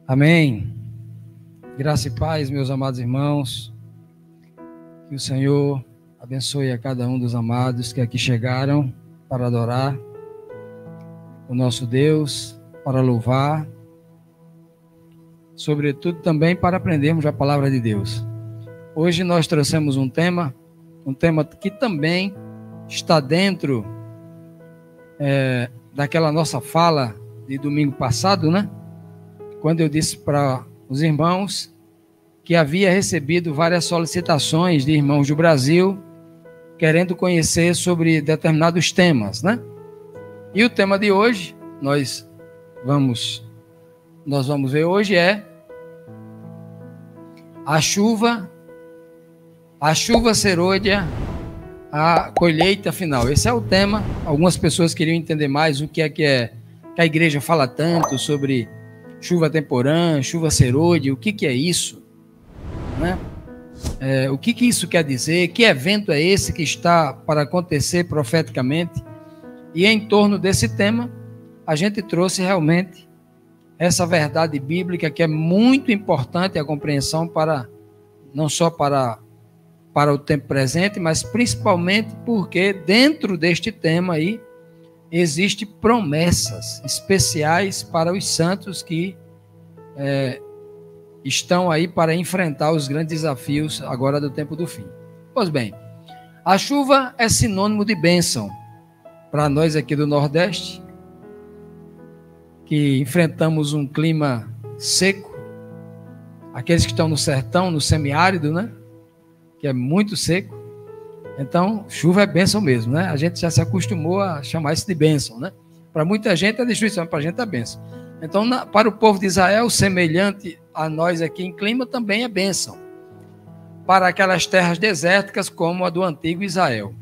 Amém. Graça e paz, meus amados irmãos. Que o Senhor abençoe a cada um dos amados que aqui chegaram para adorar o nosso Deus, para louvar, sobretudo também para aprendermos a palavra de Deus. Hoje nós trouxemos um tema que também está dentro daquela nossa fala de domingo passado, né? Quando eu disse para os irmãos que havia recebido várias solicitações de irmãos do Brasil querendo conhecer sobre determinados temas, né? E o tema de hoje, nós vamos ver hoje é a chuva serôdia, a colheita final. Esse é o tema. Algumas pessoas queriam entender mais o que é que a igreja fala tanto sobre chuva temporã, chuva serôdia, o que é isso, né? O que isso quer dizer? Que evento é esse que está para acontecer profeticamente? E em torno desse tema, a gente trouxe realmente essa verdade bíblica que é muito importante a compreensão não só para o tempo presente, mas principalmente porque dentro deste tema aí existem promessas especiais para os santos que estão aí para enfrentar os grandes desafios agora do tempo do fim. Pois bem, a chuva é sinônimo de bênção para nós aqui do Nordeste, que enfrentamos um clima seco, aqueles que estão no sertão, no semiárido, né? Que é muito seco. Então, chuva é bênção mesmo, né? A gente já se acostumou a chamar isso de bênção, né? Para muita gente é destruição, para a gente é bênção. Então, para o povo de Israel, semelhante a nós aqui em clima, também é bênção. Para aquelas terras desérticas como a do antigo Israel.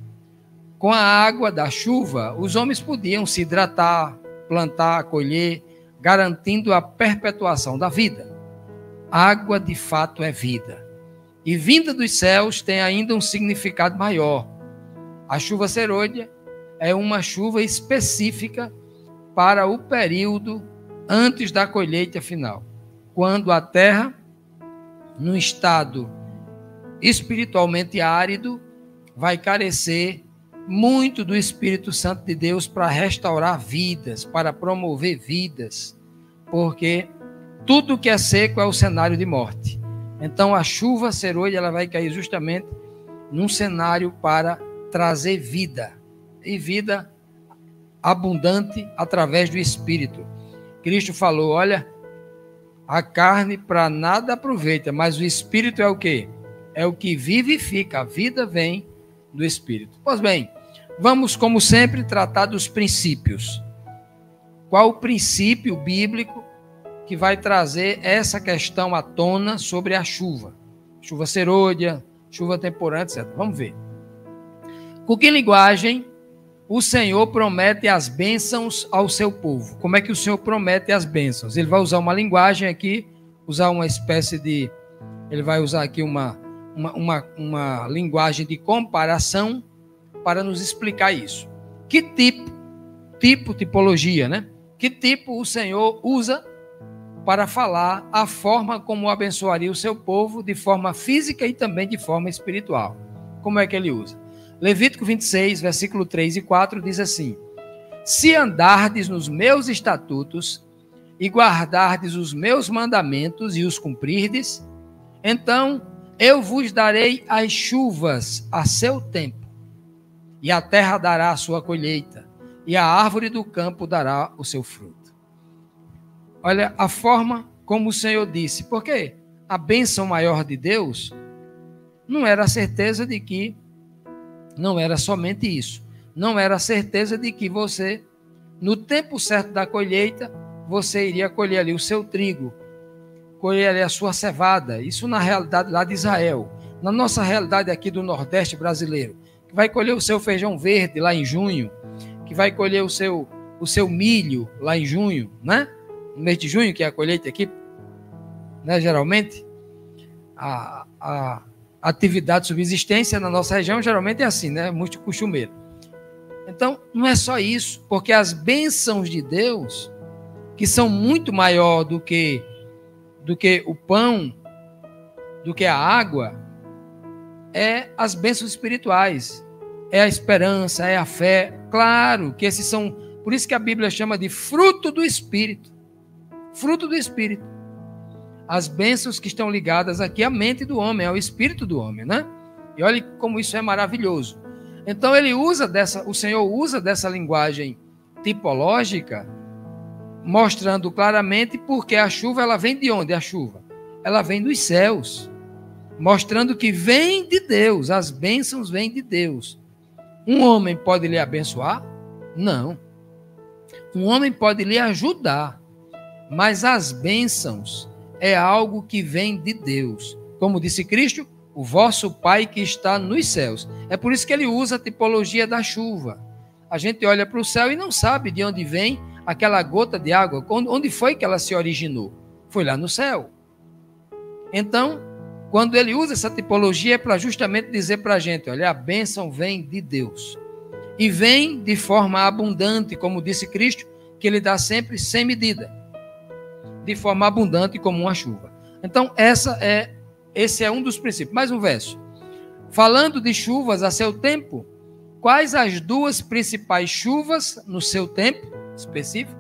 Com a água da chuva, os homens podiam se hidratar, plantar, colher, garantindo a perpetuação da vida. Água, de fato, é vida. E vinda dos céus tem ainda um significado maior. A chuva serôdia é uma chuva específica para o período antes da colheita final, quando a terra, num estado espiritualmente árido, vai carecer muito do Espírito Santo de Deus para restaurar vidas, para promover vidas, porque tudo que é seco é o cenário de morte. Então a chuva serôdia ela vai cair justamente num cenário para trazer vida, e vida abundante através do Espírito. Cristo falou, olha, a carne para nada aproveita, mas o Espírito é o quê? É o que vivifica, a vida vem do Espírito. Pois bem, vamos como sempre tratar dos princípios. Qual o princípio bíblico que vai trazer essa questão à tona sobre a chuva? Chuva serôdia, chuva temporã, etc. Vamos ver. Com que linguagem o Senhor promete as bênçãos ao seu povo? Como é que o Senhor promete as bênçãos? Ele vai usar uma linguagem aqui, usar uma espécie de... Ele vai usar aqui uma linguagem de comparação para nos explicar isso. Que tipologia, né? Que tipo o Senhor usa para falar a forma como abençoaria o seu povo de forma física e também de forma espiritual? Como é que ele usa? Levítico 26, versículo 3 e 4 diz assim: se andardes nos meus estatutos e guardardes os meus mandamentos e os cumprirdes, então eu vos darei as chuvas a seu tempo, e a terra dará a sua colheita, e a árvore do campo dará o seu fruto. Olha a forma como o Senhor disse, porque a bênção maior de Deus não era a certeza de que, não era somente isso, não era a certeza de que você, no tempo certo da colheita, você iria colher ali o seu trigo, colher ali a sua cevada, isso na realidade lá de Israel. Na nossa realidade aqui do Nordeste brasileiro, que vai colher o seu feijão verde lá em junho, que vai colher o seu milho lá em junho, né? No mês de junho, que é a colheita aqui, né? Geralmente, a atividade de subsistência na nossa região geralmente é assim, né? Muito costumeiro. Então, não é só isso, porque as bênçãos de Deus, que são muito maior do que do que o pão, do que a água, é as bênçãos espirituais, é a esperança, é a fé. Claro que esses são, por isso que a Bíblia chama de fruto do Espírito. Fruto do Espírito. As bênçãos que estão ligadas aqui à mente do homem, ao espírito do homem, né? E olha como isso é maravilhoso. Então o Senhor usa dessa linguagem tipológica, mostrando claramente porque a chuva, ela vem de onde? A chuva, ela vem dos céus, mostrando que vem de Deus, as bênçãos vêm de Deus. Um homem pode lhe abençoar? Não. Um homem pode lhe ajudar, mas as bênçãos é algo que vem de Deus. Como disse Cristo, o vosso Pai que está nos céus. É por isso que ele usa a tipologia da chuva. A gente olha para o céu e não sabe de onde vem aquela gota de água. Onde foi que ela se originou? Foi lá no céu. Então, quando ele usa essa tipologia, é para justamente dizer para a gente, olha, a bênção vem de Deus. E vem de forma abundante, como disse Cristo, que ele dá sempre sem medida. De forma abundante como uma chuva. Então, esse é um dos princípios. Mais um verso. Falando de chuvas a seu tempo, quais as duas principais chuvas no seu tempo específico,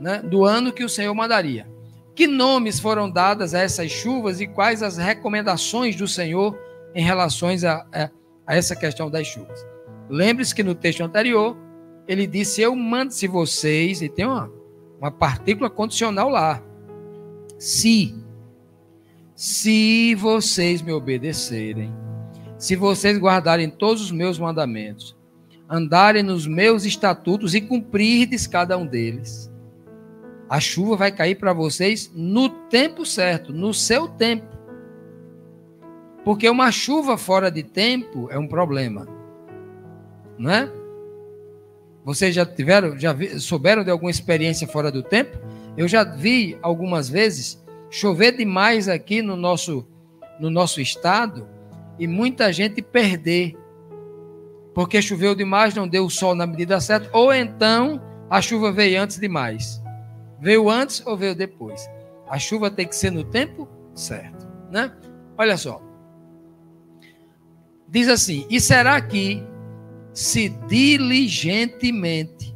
né, do ano que o Senhor mandaria? Que nomes foram dadas a essas chuvas e quais as recomendações do Senhor em relação a essa questão das chuvas? Lembre-se que no texto anterior, ele disse, eu mando se vocês, e tem uma partícula condicional lá, se vocês me obedecerem, se vocês guardarem todos os meus mandamentos, andarem nos meus estatutos e cumprirdes cada um deles, a chuva vai cair para vocês no tempo certo, no seu tempo. Porque uma chuva fora de tempo é um problema. Não é? Vocês já souberam de alguma experiência fora do tempo? Eu já vi algumas vezes chover demais aqui no nosso estado e muita gente perder. Porque choveu demais, não deu o sol na medida certa, ou então a chuva veio antes demais. Veio antes ou veio depois? A chuva tem que ser no tempo certo, né? Olha só. Diz assim, e será que se diligentemente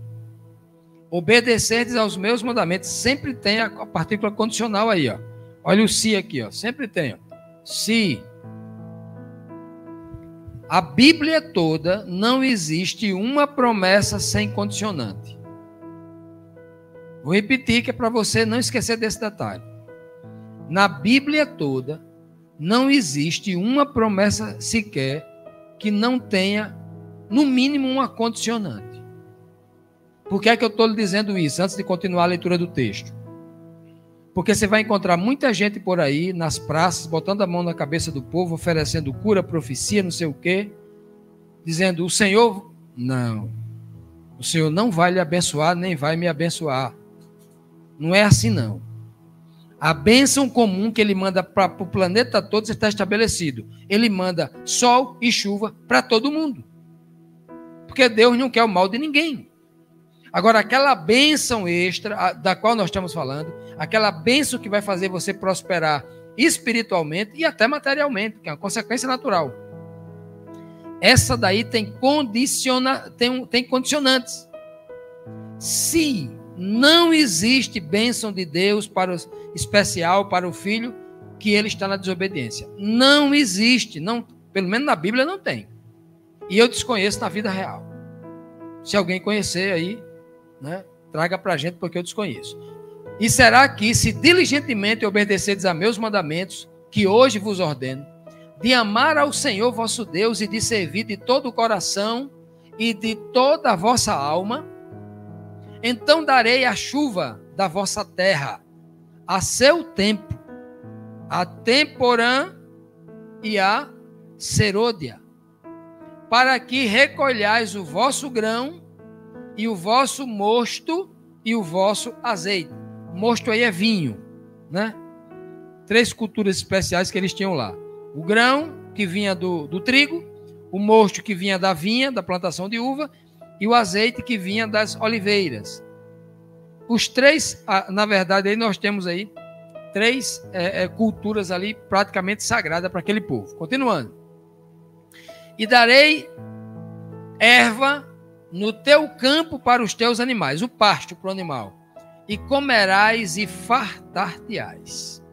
obedecerdes aos meus mandamentos, sempre tem a partícula condicional aí, ó. Olha o se aqui, ó. Sempre tem, ó. Se. A Bíblia toda não existe uma promessa sem condicionante. Vou repetir que é para você não esquecer desse detalhe. Na Bíblia toda não existe uma promessa sequer que não tenha, no mínimo, uma condicionante. Por que é que eu estou lhe dizendo isso, antes de continuar a leitura do texto? Porque você vai encontrar muita gente por aí, nas praças, botando a mão na cabeça do povo, oferecendo cura, profecia, não sei o quê, dizendo, o Senhor... Não. O Senhor não vai lhe abençoar, nem vai me abençoar. Não é assim, não. A bênção comum que ele manda para o planeta todo está estabelecido. Ele manda sol e chuva para todo mundo. Porque Deus não quer o mal de ninguém. Agora, aquela bênção extra, da qual nós estamos falando, aquela bênção que vai fazer você prosperar espiritualmente e até materialmente, que é uma consequência natural. Essa daí tem condicionantes. Se não existe bênção de Deus especial para o filho, que ele está na desobediência. Não existe, não, pelo menos na Bíblia não tem. E eu desconheço na vida real. Se alguém conhecer aí, né, traga para a gente, porque eu desconheço. E será que, se diligentemente obedecerdes a meus mandamentos, que hoje vos ordeno, de amar ao Senhor vosso Deus e de servir de todo o coração e de toda a vossa alma, então darei a chuva da vossa terra a seu tempo, a temporã e a serôdia, para que recolhais o vosso grão e o vosso mosto e o vosso azeite. Mosto aí é vinho, né? 3 culturas especiais que eles tinham lá. O grão, que vinha do trigo, o mosto, que vinha da vinha, da plantação de uva, e o azeite, que vinha das oliveiras. Os 3, na verdade, aí nós temos aí três culturas ali praticamente sagradas para aquele povo. Continuando. E darei erva no teu campo para os teus animais, o pasto para o animal, e comerás e fartar-te-ás.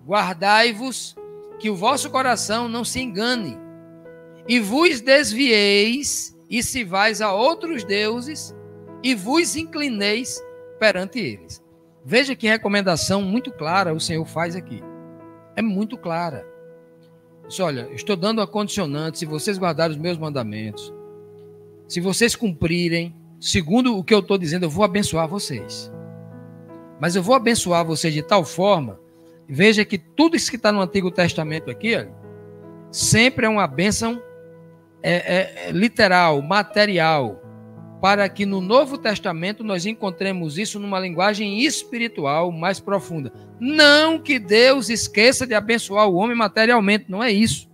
Guardai-vos, que o vosso coração não se engane, e vos desvieis, e se vais a outros deuses, e vos inclineis perante eles. Veja que recomendação muito clara o Senhor faz aqui. É muito clara. Diz, olha, estou dando a condicionante, se vocês guardarem os meus mandamentos, se vocês cumprirem, segundo o que eu estou dizendo, eu vou abençoar vocês. Mas eu vou abençoar vocês de tal forma, veja que tudo isso que está no Antigo Testamento aqui, olha, sempre é uma bênção literal, material, para que no Novo Testamento nós encontremos isso numa linguagem espiritual mais profunda. Não que Deus esqueça de abençoar o homem materialmente, não é isso.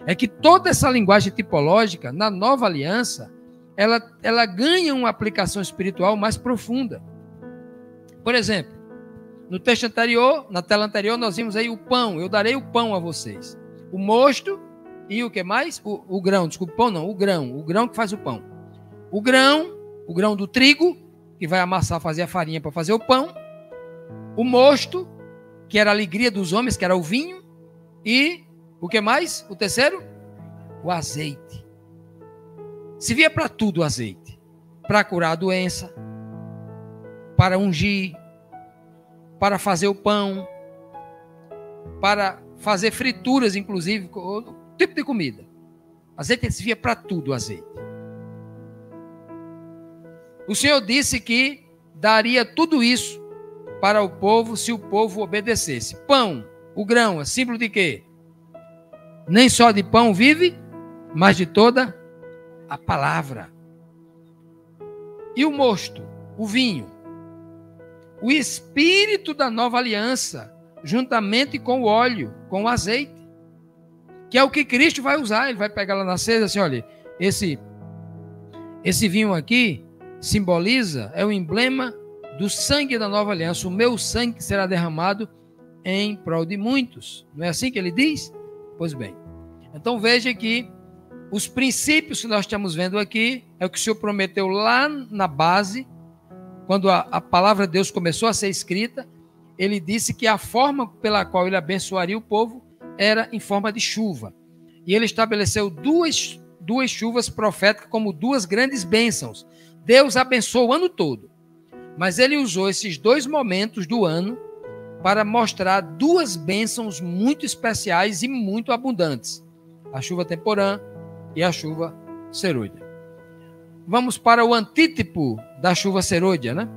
É que toda essa linguagem tipológica, na Nova Aliança, ela ganha uma aplicação espiritual mais profunda. Por exemplo, no texto anterior, na tela anterior, nós vimos aí o pão. Eu darei o pão a vocês. O mosto e o que mais? O grão, desculpa, pão não, o grão que faz o pão. O grão do trigo, que vai amassar, fazer a farinha para fazer o pão. O mosto, que era a alegria dos homens, que era o vinho. E o que mais? O terceiro? O azeite. Servia para tudo o azeite. Para curar a doença, para ungir, para fazer o pão, para fazer frituras, inclusive, todo tipo de comida. Azeite servia para tudo o azeite. O Senhor disse que daria tudo isso para o povo se o povo obedecesse. Pão, o grão, é símbolo de quê? Nem só de pão vive, mas de toda a palavra. E o mosto, o vinho, o espírito da nova aliança, juntamente com o óleo, com o azeite, que é o que Cristo vai usar. Ele vai pegar lá na ceia assim, olha, esse vinho aqui simboliza, é o emblema do sangue da nova aliança. O meu sangue será derramado em prol de muitos. Não é assim que ele diz? Pois bem. Então veja que os princípios que nós estamos vendo aqui é o que o Senhor prometeu lá na base, quando a palavra de Deus começou a ser escrita. Ele disse que a forma pela qual ele abençoaria o povo era em forma de chuva. E ele estabeleceu duas chuvas proféticas como duas grandes bênçãos. Deus abençoou o ano todo, mas ele usou esses dois momentos do ano para mostrar duas bênçãos muito especiais e muito abundantes. A chuva temporã e a chuva serôdia. Vamos para o antítipo da chuva serôdia, né?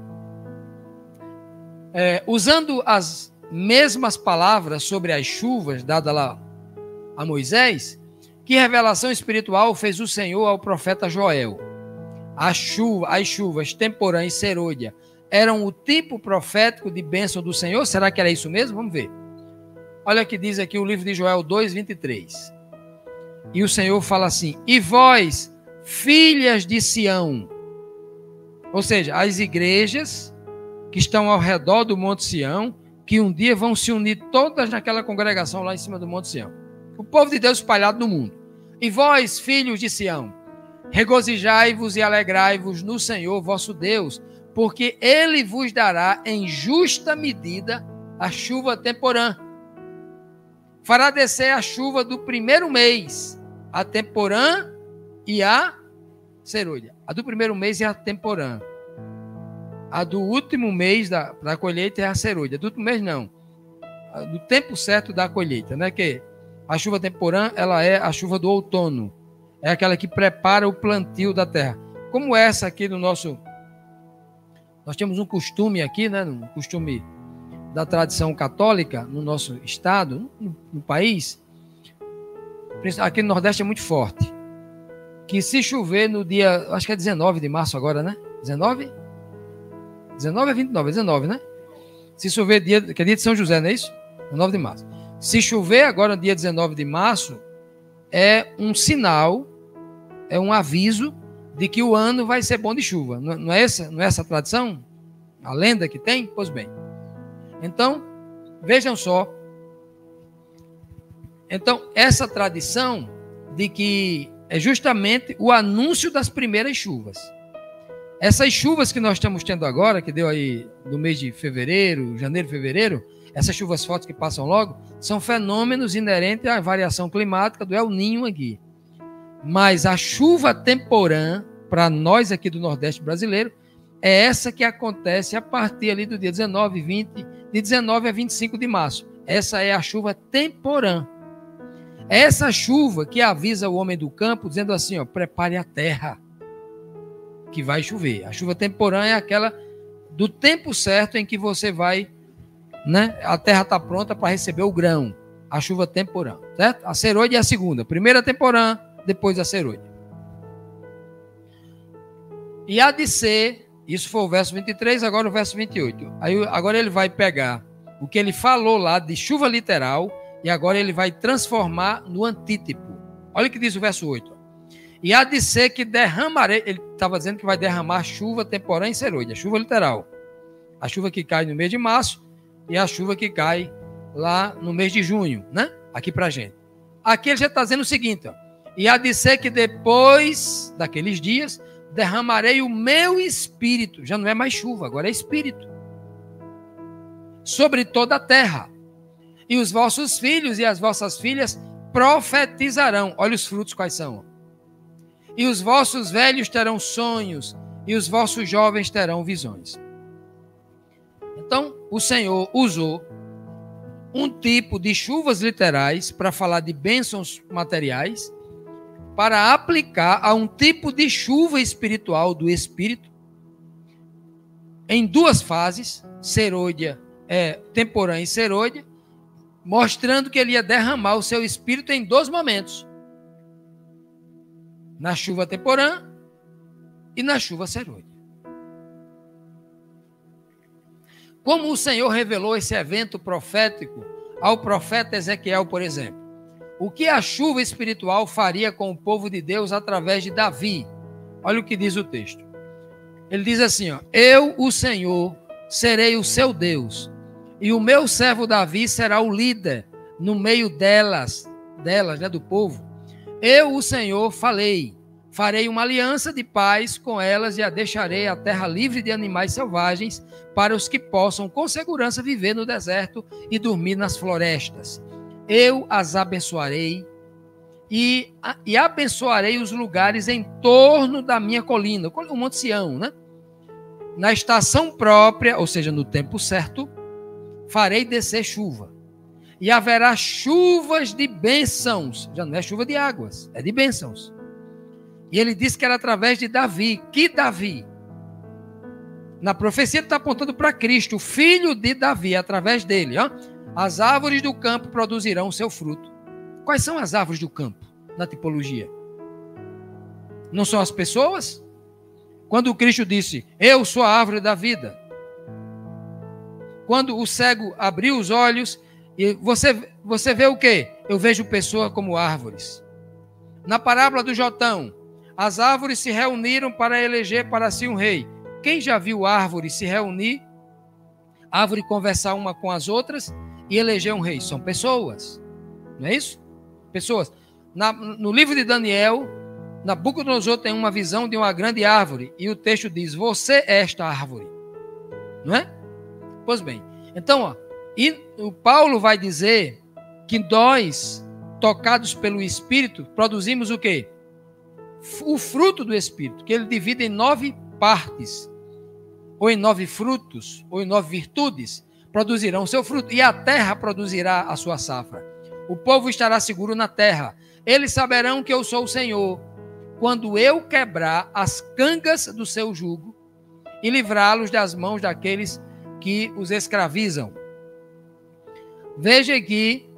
Usando as mesmas palavras sobre as chuvas dadas lá a Moisés, que revelação espiritual fez o Senhor ao profeta Joel? As chuvas temporã e serôdia eram o tipo profético de bênção do Senhor? Será que era isso mesmo? Vamos ver. Olha o que diz aqui o livro de Joel 2:23. E o Senhor fala assim: e vós, filhas de Sião, ou seja, as igrejas que estão ao redor do Monte Sião, que um dia vão se unir todas naquela congregação lá em cima do Monte Sião. O povo de Deus espalhado no mundo. E vós, filhos de Sião, regozijai-vos e alegrai-vos no Senhor vosso Deus, porque Ele vos dará em justa medida a chuva temporã. Fará descer a chuva do primeiro mês, a temporã e a serôdia. A do primeiro mês é a temporã. A do último mês da colheita é a serôdia. Do último mês não. Do tempo certo da colheita, né? Que a chuva temporã, ela é a chuva do outono. É aquela que prepara o plantio da terra. Como essa aqui no nosso... Nós temos um costume aqui, né? Um costume da tradição católica no nosso estado, no país. Aqui no Nordeste é muito forte. Que se chover no dia... Acho que é 19 de março agora, né? 19? 19 é 29, é 19, né? Se chover que é dia de São José, não é isso? 19 de março. Se chover agora no dia 19 de março, é um sinal, é um aviso de que o ano vai ser bom de chuva. Não é essa a tradição? A lenda que tem? Pois bem. Então, vejam só. Então, essa tradição de que é justamente o anúncio das primeiras chuvas. Essas chuvas que nós estamos tendo agora, que deu aí no mês de fevereiro, janeiro, fevereiro, essas chuvas fortes que passam logo, são fenômenos inerentes à variação climática do El Niño aqui. Mas a chuva temporã, para nós aqui do Nordeste brasileiro, é essa que acontece a partir ali do dia 19, 20, de 19 a 25 de março. Essa é a chuva temporã. É essa chuva que avisa o homem do campo, dizendo assim, ó, prepare a terra, que vai chover. A chuva temporã é aquela do tempo certo em que você vai, né? A terra está pronta para receber o grão. A chuva temporã, certo? A serôdia é a segunda. Primeira temporã, depois a serôdia. E há de ser, isso foi o verso 23, agora o verso 28. Agora ele vai pegar o que ele falou lá de chuva literal e agora ele vai transformar no antítipo. Olha o que diz o verso 8. E há de ser que derramarei, ele estava dizendo que vai derramar chuva temporã em serôdia, chuva literal. A chuva que cai no mês de março e a chuva que cai lá no mês de junho, né? Aqui pra gente. Aqui ele já está dizendo o seguinte, ó. E há de ser que depois daqueles dias derramarei o meu espírito, já não é mais chuva, agora é espírito, sobre toda a terra. E os vossos filhos e as vossas filhas profetizarão. Olha os frutos quais são. E os vossos velhos terão sonhos, e os vossos jovens terão visões. Então, o Senhor usou um tipo de chuvas literais para falar de bênçãos materiais, para aplicar a um tipo de chuva espiritual do Espírito, em duas fases, serôdia, temporã e serôdia, mostrando que ele ia derramar o seu Espírito em dois momentos. Na chuva temporã e na chuva serôdia. Como o Senhor revelou esse evento profético ao profeta Ezequiel, por exemplo. O que a chuva espiritual faria com o povo de Deus através de Davi? Olha o que diz o texto. Ele diz assim, ó, eu, o Senhor, serei o seu Deus, e o meu servo Davi será o líder no meio delas, né, do povo. Eu, o Senhor, farei uma aliança de paz com elas e a deixarei a terra livre de animais selvagens para os que possam com segurança viver no deserto e dormir nas florestas. Eu as abençoarei e abençoarei os lugares em torno da minha colina, o Monte Sião, né? Na estação própria, ou seja, no tempo certo, farei descer chuva. E haverá chuvas de bênçãos. Já não é chuva de águas, é de bênçãos. E ele disse que era através de Davi. Que Davi? Na profecia ele está apontando para Cristo, o filho de Davi, através dele. Ó. As árvores do campo produzirão o seu fruto. Quais são as árvores do campo na tipologia? Não são as pessoas? Quando o Cristo disse, eu sou a árvore da vida. Quando o cego abriu os olhos, e você vê o quê? Eu vejo pessoa como árvores. Na parábola do Jotão, as árvores se reuniram para eleger para si um rei. Quem já viu árvores se reunir, árvore conversar uma com as outras e eleger um rei? São pessoas, não é isso? Pessoas. No livro de Daniel, Nabucodonosor tem uma visão de uma grande árvore e o texto diz, você é esta árvore, não é? Pois bem, então, ó, e o Paulo vai dizer que nós, tocados pelo Espírito, produzimos o quê? O fruto do Espírito, que ele divide em 9 partes, ou em 9 frutos, ou em 9 virtudes, produzirão o seu fruto, e a terra produzirá a sua safra. O povo estará seguro na terra. Eles saberão que eu sou o Senhor, quando eu quebrar as cangas do seu jugo e livrá-los das mãos daqueles que os escravizam. Veja que,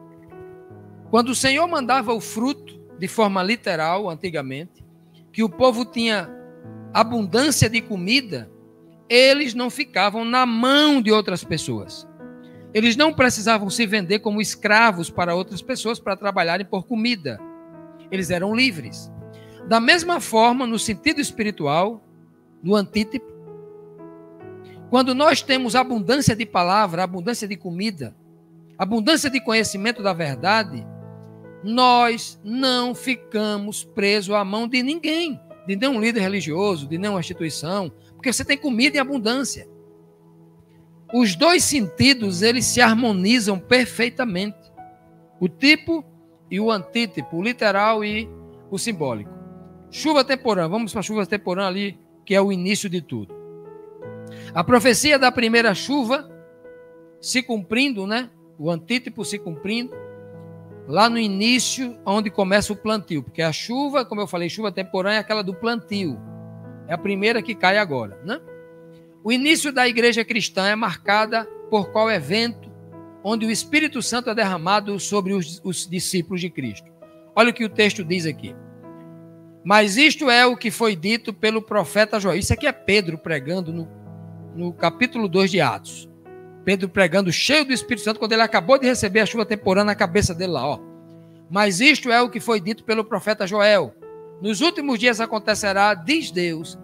quando o Senhor mandava o fruto, de forma literal, antigamente, que o povo tinha abundância de comida, eles não ficavam na mão de outras pessoas. Eles não precisavam se vender como escravos para outras pessoas para trabalharem por comida. Eles eram livres. Da mesma forma, no sentido espiritual, no antítipo, Quando nós temos abundância de palavra, abundância de comida, abundância de conhecimento da verdade, nós não ficamos presos à mão de ninguém, de nenhum líder religioso, de nenhuma instituição, porque você tem comida em abundância. Os dois sentidos, eles se harmonizam perfeitamente. O tipo e o antítipo, o literal e o simbólico. Chuva temporã, vamos para a chuva temporã ali, que é o início de tudo. A profecia da primeira chuva se cumprindo, né? O antítipo se cumprindo, lá no início, onde começa o plantio, porque a chuva, como eu falei, chuva temporã é aquela do plantio, é a primeira que cai agora, né? O início da igreja cristã é marcada por qual evento onde o Espírito Santo é derramado sobre os discípulos de Cristo. Olha o que o texto diz aqui. Mas isto é o que foi dito pelo profeta Joel. Isso aqui é Pedro pregando no capítulo 2 de Atos. Pedro pregando cheio do Espírito Santo, quando ele acabou de receber a chuva temporã na cabeça dele lá, ó. Mas isto é o que foi dito pelo profeta Joel. Nos últimos dias acontecerá, diz Deus,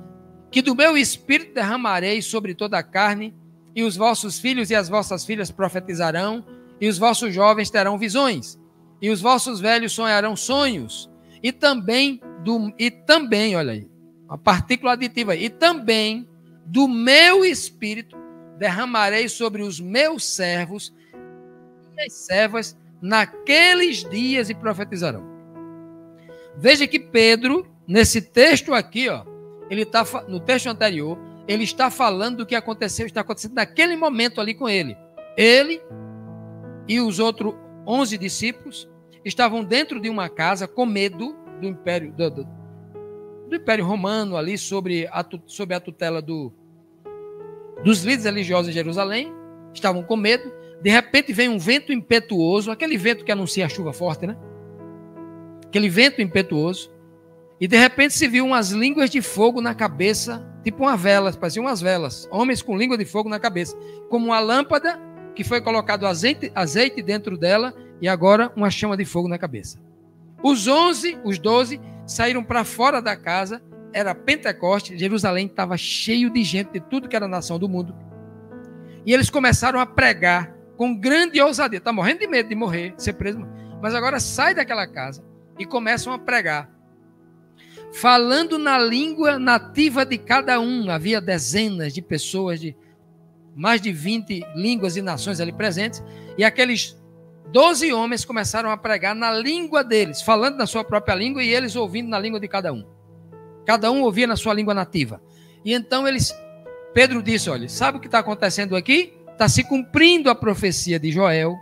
que do meu Espírito derramarei sobre toda a carne, e os vossos filhos e as vossas filhas profetizarão, e os vossos jovens terão visões, e os vossos velhos sonharão sonhos, e também, olha aí, uma partícula aditiva aí, e também do meu Espírito derramarei sobre os meus servos e as servas naqueles dias e profetizarão. Veja que Pedro, nesse texto aqui, ó, ele está no texto anterior, ele está falando do que aconteceu, está acontecendo naquele momento ali com ele. Ele e os outros 11 discípulos estavam dentro de uma casa com medo do Império, do Império Romano ali, sob a tutela dos líderes religiosos em Jerusalém. Estavam com medo. De repente vem um vento impetuoso, aquele vento que anuncia a chuva forte, né? Aquele vento impetuoso. E de repente se viu umas línguas de fogo na cabeça, tipo uma vela, pareciam umas velas, homens com língua de fogo na cabeça, como uma lâmpada que foi colocado azeite dentro dela e agora uma chama de fogo na cabeça. Os 12, saíram para fora da casa, era Pentecostes, Jerusalém estava cheio de gente de tudo que era nação do mundo. E eles começaram a pregar com grande ousadia. Está morrendo de medo de morrer, de ser preso, mas agora sai daquela casa e começam a pregar, falando na língua nativa de cada um. Havia dezenas de pessoas de mais de 20 línguas e nações ali presentes, e aqueles 12 homens começaram a pregar na língua deles, falando na sua própria língua e eles ouvindo na língua de cada um. Cada um ouvia na sua língua nativa. E então Pedro disse, olha, sabe o que está acontecendo aqui? Está se cumprindo a profecia de Joel,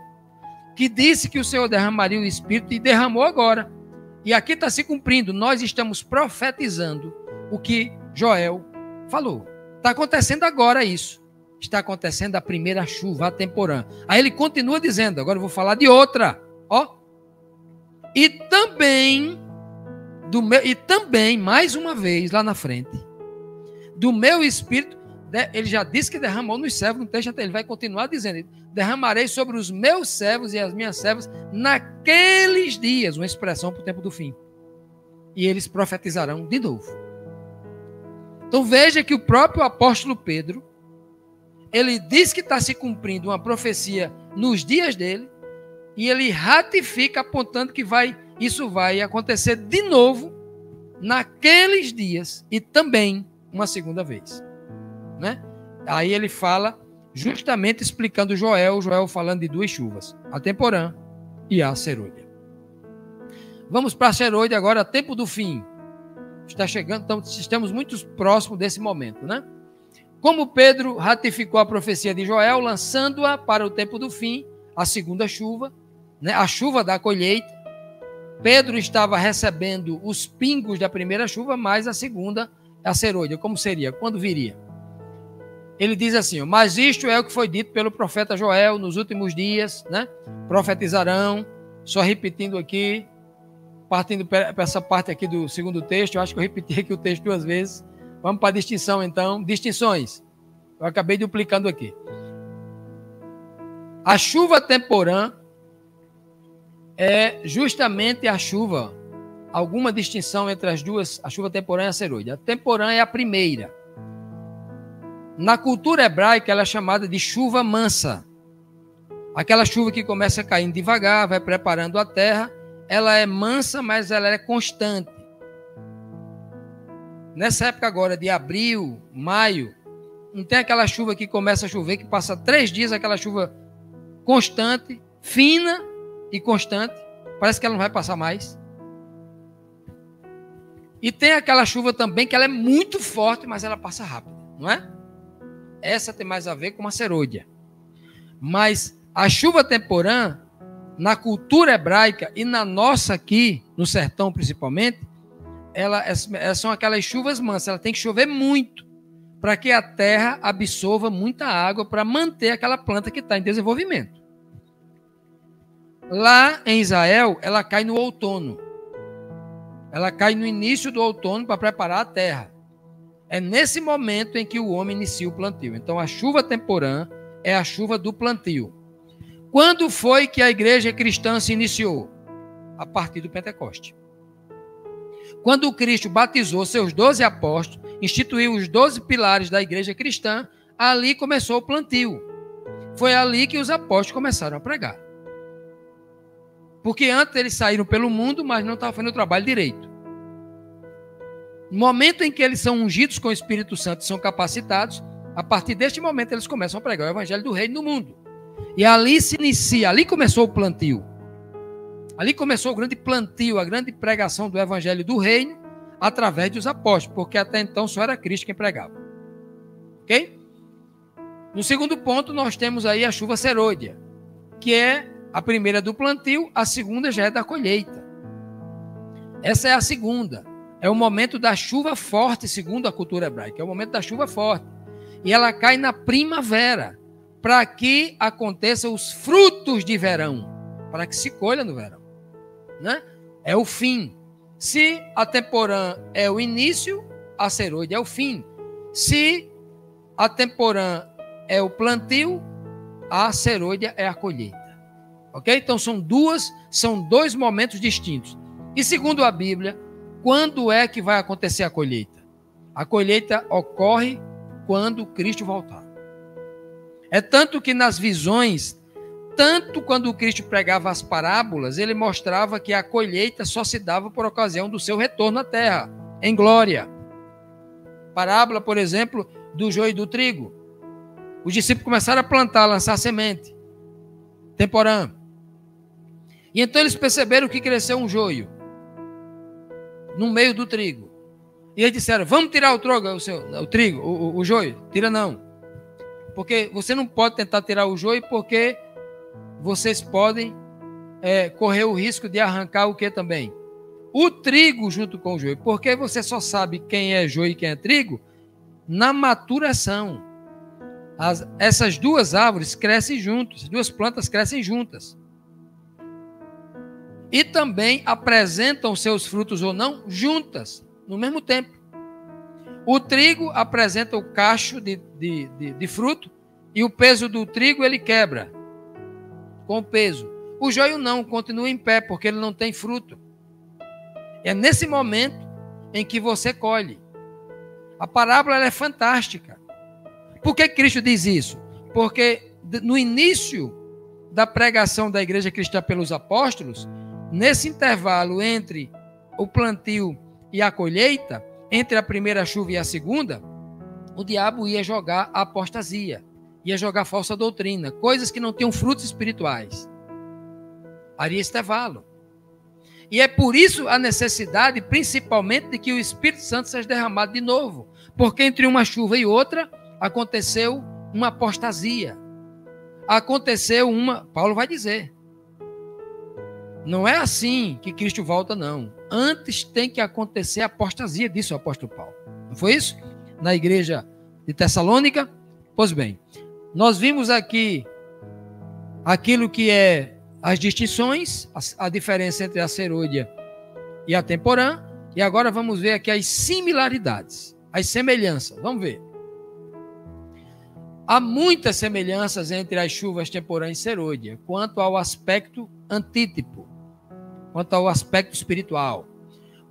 que disse que o Senhor derramaria o Espírito e derramou agora. E aqui está se cumprindo. Nós estamos profetizando o que Joel falou. Está acontecendo agora isso. Está acontecendo a primeira chuva, a temporã. Aí ele continua dizendo, agora eu vou falar de outra. Ó. E também, mais uma vez, lá na frente, do meu Espírito, ele já disse que derramou nos servos, no texto até ele vai continuar dizendo, derramarei sobre os meus servos e as minhas servas naqueles dias, uma expressão para o tempo do fim. E eles profetizarão de novo. Então veja que o próprio apóstolo Pedro, ele diz que está se cumprindo uma profecia nos dias dele, e ele ratifica apontando que isso vai acontecer de novo naqueles dias e também uma segunda vez. Né? Aí ele fala justamente explicando Joel falando de duas chuvas, a temporã e a serôdia. Vamos para a serôdia agora, tempo do fim. Está chegando, então estamos muito próximos desse momento, né? Como Pedro ratificou a profecia de Joel, lançando-a para o tempo do fim, a segunda chuva, né? A chuva da colheita. Pedro estava recebendo os pingos da primeira chuva, mais a segunda, a serôdia. Como seria? Quando viria? Ele diz assim, mas isto é o que foi dito pelo profeta Joel nos últimos dias, né? Profetizarão, só repetindo aqui, partindo para essa parte aqui do segundo texto, eu acho que eu repeti aqui o texto 2 vezes. Vamos para a distinção então, distinções. Eu acabei duplicando aqui. A chuva temporã é justamente a chuva, alguma distinção entre as duas, a chuva temporã e a serôdia. A temporã é a primeira. Na cultura hebraica, ela é chamada de chuva mansa. Aquela chuva que começa caindo devagar, vai preparando a terra. Ela é mansa, mas ela é constante. Nessa época agora de abril, maio, não tem aquela chuva que começa a chover, que passa 3 dias, aquela chuva constante, fina e constante. Parece que ela não vai passar mais. E tem aquela chuva também que ela é muito forte, mas ela passa rápido, não é? Essa tem mais a ver com uma serôdia. Mas a chuva temporã, na cultura hebraica e na nossa aqui, no sertão principalmente, elas são aquelas chuvas mansas. Ela tem que chover muito para que a terra absorva muita água para manter aquela planta que está em desenvolvimento. Lá em Israel, ela cai no outono. Ela cai no início do outono para preparar a terra. É nesse momento em que o homem inicia o plantio. Então, a chuva temporã é a chuva do plantio. Quando foi que a igreja cristã se iniciou? A partir do Pentecoste. Quando o Cristo batizou seus 12 apóstolos, instituiu os 12 pilares da igreja cristã, ali começou o plantio. Foi ali que os apóstolos começaram a pregar. Porque antes eles saíram pelo mundo, mas não estavam fazendo o trabalho direito. No momento em que eles são ungidos com o Espírito Santo e são capacitados, a partir deste momento eles começam a pregar o evangelho do reino no mundo. E ali se inicia, ali começou o plantio. Ali começou o grande plantio, a grande pregação do evangelho do reino através dos apóstolos, porque até então só era Cristo quem pregava. Ok? No segundo ponto, nós temos aí a chuva serôdia, que é a primeira do plantio, a segunda já é da colheita. Essa é a segunda. É o momento da chuva forte, segundo a cultura hebraica. É o momento da chuva forte. E ela cai na primavera, para que aconteçam os frutos de verão, para que se colha no verão. Né? É o fim. Se a temporã é o início, a serôdia é o fim. Se a temporã é o plantio, a serôdia é a colheita. Ok? Então são dois momentos distintos. E segundo a Bíblia, quando é que vai acontecer a colheita? A colheita ocorre quando Cristo voltar. É tanto que nas visões, tanto quando o Cristo pregava as parábolas, ele mostrava que a colheita só se dava por ocasião do seu retorno à terra, em glória. Parábola, por exemplo, do joio e do trigo. Os discípulos começaram a plantar, a lançar semente. Temporã. E então eles perceberam que cresceu um joio no meio do trigo. E eles disseram, vamos tirar o joio? Tira não. Porque você não pode tentar tirar o joio, porque vocês podem correr o risco de arrancar o que também? O trigo junto com o joio. Porque você só sabe quem é joio e quem é trigo na maturação. Essas duas árvores crescem juntas, as duas plantas crescem juntas. E também apresentam seus frutos ou não juntas, no mesmo tempo. O trigo apresenta o cacho de fruto e o peso do trigo ele quebra com o peso. O joio não, continua em pé porque ele não tem fruto. É nesse momento em que você colhe. A parábola ela é fantástica. Por que Cristo diz isso? Porque no início da pregação da igreja cristã pelos apóstolos, nesse intervalo entre o plantio e a colheita, entre a primeira chuva e a segunda, o diabo ia jogar a apostasia, ia jogar falsa doutrina, coisas que não tinham frutos espirituais. Haria intervalo. E é por isso a necessidade, principalmente, de que o Espírito Santo seja derramado de novo, porque entre uma chuva e outra aconteceu uma apostasia. Aconteceu Paulo vai dizer, não é assim que Cristo volta, não. Antes tem que acontecer a apostasia, disse o apóstolo Paulo. Não foi isso? Na igreja de Tessalônica? Pois bem, nós vimos aqui aquilo que é as distinções, a diferença entre a serôdia e a temporã, e agora vamos ver aqui as similaridades, as semelhanças. Vamos ver. Há muitas semelhanças entre as chuvas temporã e serôdia, quanto ao aspecto antítipo, quanto ao aspecto espiritual.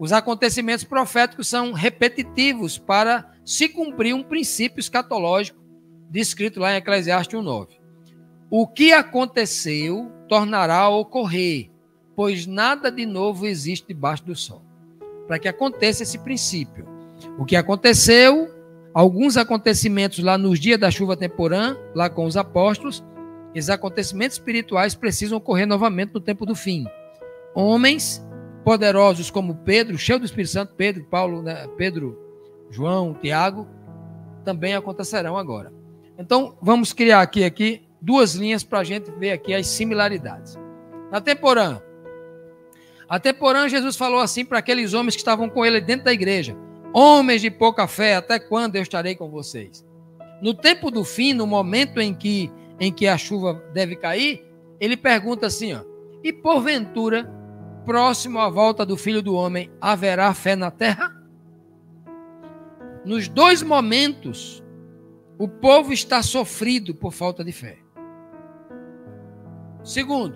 Os acontecimentos proféticos são repetitivos para se cumprir um princípio escatológico descrito lá em Eclesiastes 1:9. O que aconteceu tornará a ocorrer, pois nada de novo existe debaixo do sol. Para que aconteça esse princípio. O que aconteceu, alguns acontecimentos lá nos dias da chuva temporã, lá com os apóstolos, esses acontecimentos espirituais precisam ocorrer novamente no tempo do fim. Homens poderosos como Pedro, cheio do Espírito Santo, Pedro, Paulo, né? Pedro, João, Tiago, também acontecerão agora. Então, vamos criar aqui duas linhas para a gente ver aqui as similaridades. Na temporã, a temporã, Jesus falou assim para aqueles homens que estavam com ele dentro da igreja: homens de pouca fé, até quando eu estarei com vocês? No tempo do fim, no momento em que a chuva deve cair, ele pergunta assim, ó: e porventura, próximo à volta do Filho do Homem, haverá fé na terra? Nos dois momentos, o povo está sofrido por falta de fé. Segundo,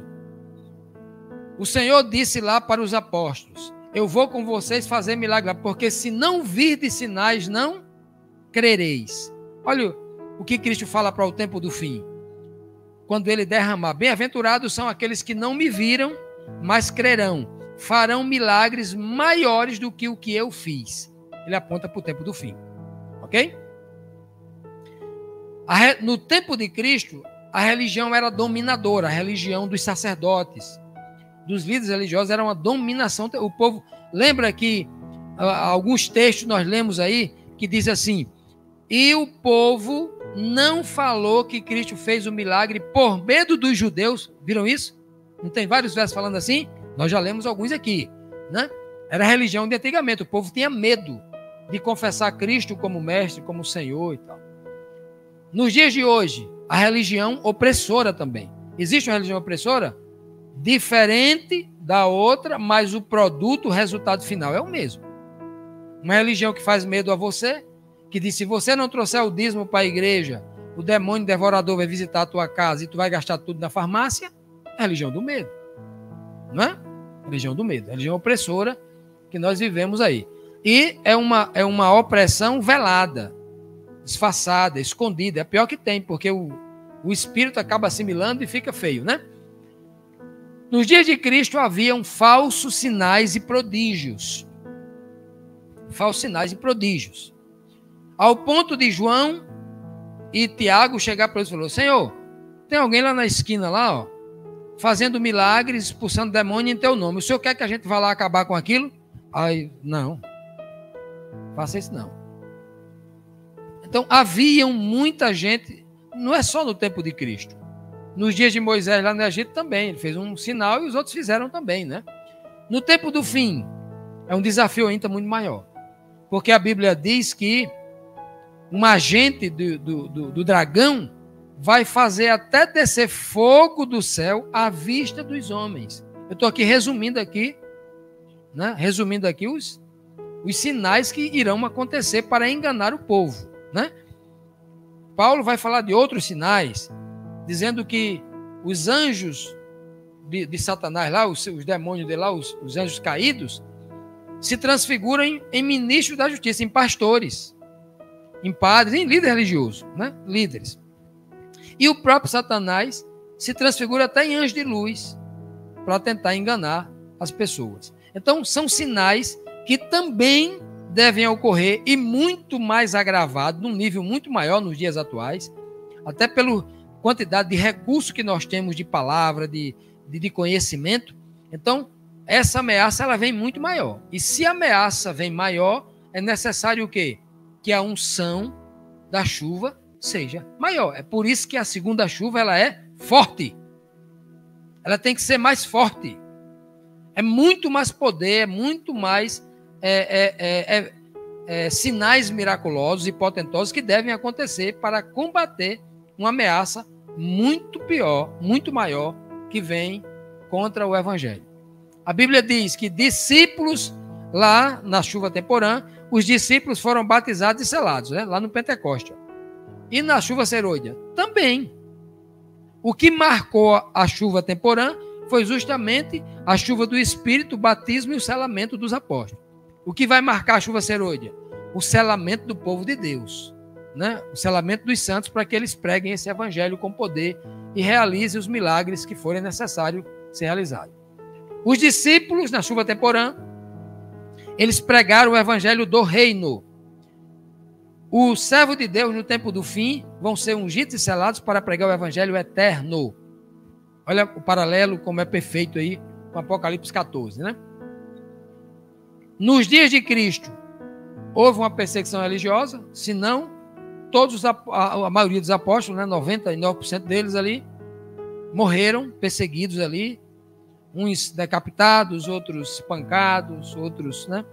o Senhor disse lá para os apóstolos: eu vou com vocês fazer milagre, porque se não virdes sinais, não crereis. Olha o que Cristo fala para o tempo do fim. Quando ele derramar: bem-aventurados são aqueles que não me viram, mas crerão. Farão milagres maiores do que o que eu fiz. Ele aponta para o tempo do fim. Ok? No tempo de Cristo, a religião era dominadora, a religião dos sacerdotes, dos líderes religiosos, era uma dominação. O povo, lembra que alguns textos nós lemos aí, que diz assim: e o povo não falou que Cristo fez o milagre por medo dos judeus. Viram isso? Não tem vários versos falando assim? Nós já lemos alguns aqui, né? Era a religião de antigamente, o povo tinha medo de confessar Cristo como mestre, como Senhor e tal. Nos dias de hoje, a religião opressora também. Existe uma religião opressora? Diferente da outra, mas o produto, o resultado final é o mesmo. Uma religião que faz medo a você, que diz: se você não trouxer o dízimo para a igreja, o demônio devorador vai visitar a tua casa e tu vai gastar tudo na farmácia. É a religião do medo, não é? Religião do medo, religião opressora que nós vivemos aí. E é uma opressão velada, disfarçada, escondida. É a pior que tem, porque o espírito acaba assimilando e fica feio, né? Nos dias de Cristo haviam falsos sinais e prodígios. Falsos sinais e prodígios. Ao ponto de João e Tiago chegar para eles e falar: Senhor, tem alguém lá na esquina lá, ó, fazendo milagres, expulsando demônio em teu nome. O senhor quer que a gente vá lá acabar com aquilo? Aí, não. Faça isso não. Então, haviam muita gente, não é só no tempo de Cristo. Nos dias de Moisés lá no Egito também, ele fez um sinal e os outros fizeram também, né? No tempo do fim, é um desafio ainda muito maior. Porque a Bíblia diz que um agente do dragão vai fazer até descer fogo do céu à vista dos homens. Eu estou aqui resumindo aqui, né? Resumindo aqui os sinais que irão acontecer para enganar o povo, né? Paulo vai falar de outros sinais, dizendo que os anjos de Satanás lá, os demônios de lá, os anjos caídos, se transfiguram em ministros da justiça, em pastores, em padres, em líderes religiosos, né? Líderes. E o próprio Satanás se transfigura até em anjo de luz para tentar enganar as pessoas. Então, são sinais que também devem ocorrer e muito mais agravado, num nível muito maior nos dias atuais, até pela quantidade de recursos que nós temos de palavra, de conhecimento. Então, essa ameaça ela vem muito maior. E se a ameaça vem maior, é necessário o quê? Que a unção da chuva seja maior. É por isso que a segunda chuva ela é forte. Ela tem que ser mais forte. É muito mais poder, é muito mais sinais miraculosos e potentosos que devem acontecer para combater uma ameaça muito pior, muito maior, que vem contra o Evangelho. A Bíblia diz que discípulos, lá na chuva temporã, os discípulos foram batizados e selados, né? Lá no Pentecoste. E na chuva serôdia também. O que marcou a chuva temporã foi justamente a chuva do Espírito, o batismo e o selamento dos apóstolos. O que vai marcar a chuva serôdia? O selamento do povo de Deus. né, o selamento dos santos para que eles preguem esse evangelho com poder e realizem os milagres que forem necessários ser realizados. Os discípulos, na chuva temporã, eles pregaram o evangelho do reino. O servo de Deus, no tempo do fim, vão ser ungidos e selados para pregar o evangelho eterno. Olha o paralelo como é perfeito aí com Apocalipse 14, né? Nos dias de Cristo, houve uma perseguição religiosa, senão todos a maioria dos apóstolos, né, 99% deles ali, morreram perseguidos ali, uns decapitados, outros espancados, outros, né,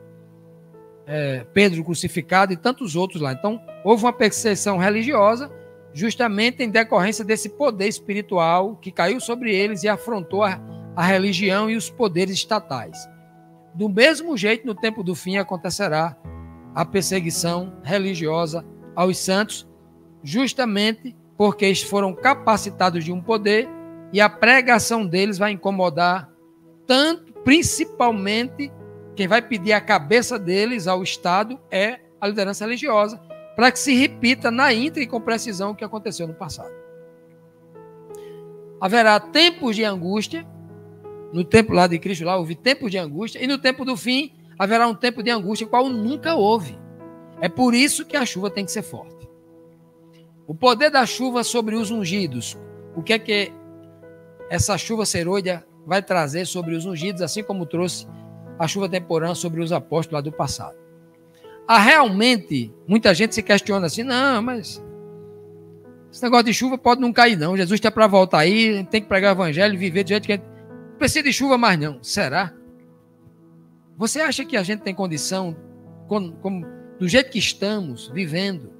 Pedro crucificado e tantos outros lá. Então, houve uma perseguição religiosa, justamente em decorrência desse poder espiritual que caiu sobre eles e afrontou a religião e os poderes estatais. Do mesmo jeito, no tempo do fim, acontecerá a perseguição religiosa aos santos, justamente porque eles foram capacitados de um poder e a pregação deles vai incomodar tanto, principalmente, quem vai pedir a cabeça deles ao Estado é a liderança religiosa, para que se repita na íntegra e com precisão o que aconteceu no passado. Haverá tempos de angústia, no tempo lá de Cristo, lá houve tempos de angústia, e no tempo do fim haverá um tempo de angústia qual nunca houve. É por isso que a chuva tem que ser forte. O poder da chuva sobre os ungidos, o que é que essa chuva serôdia vai trazer sobre os ungidos, assim como trouxe a chuva temporã sobre os apóstolos lá do passado. Realmente, muita gente se questiona assim, não, mas esse negócio de chuva pode não cair não, Jesus está para voltar aí, a gente tem que pregar o evangelho, viver do jeito que a gente... Não precisa de chuva mais não, será? Você acha que a gente tem condição, do jeito que estamos vivendo,